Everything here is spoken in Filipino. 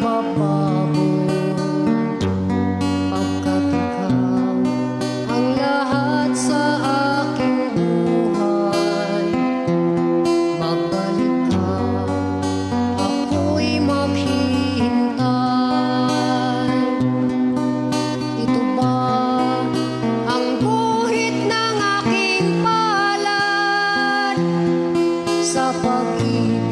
magbabago pagkat ikaw ang lahat sa aking buhay. Magbalik ka, ako'y maghihintay. Ito ba ang guhit ng aking palad sa pag-ibig?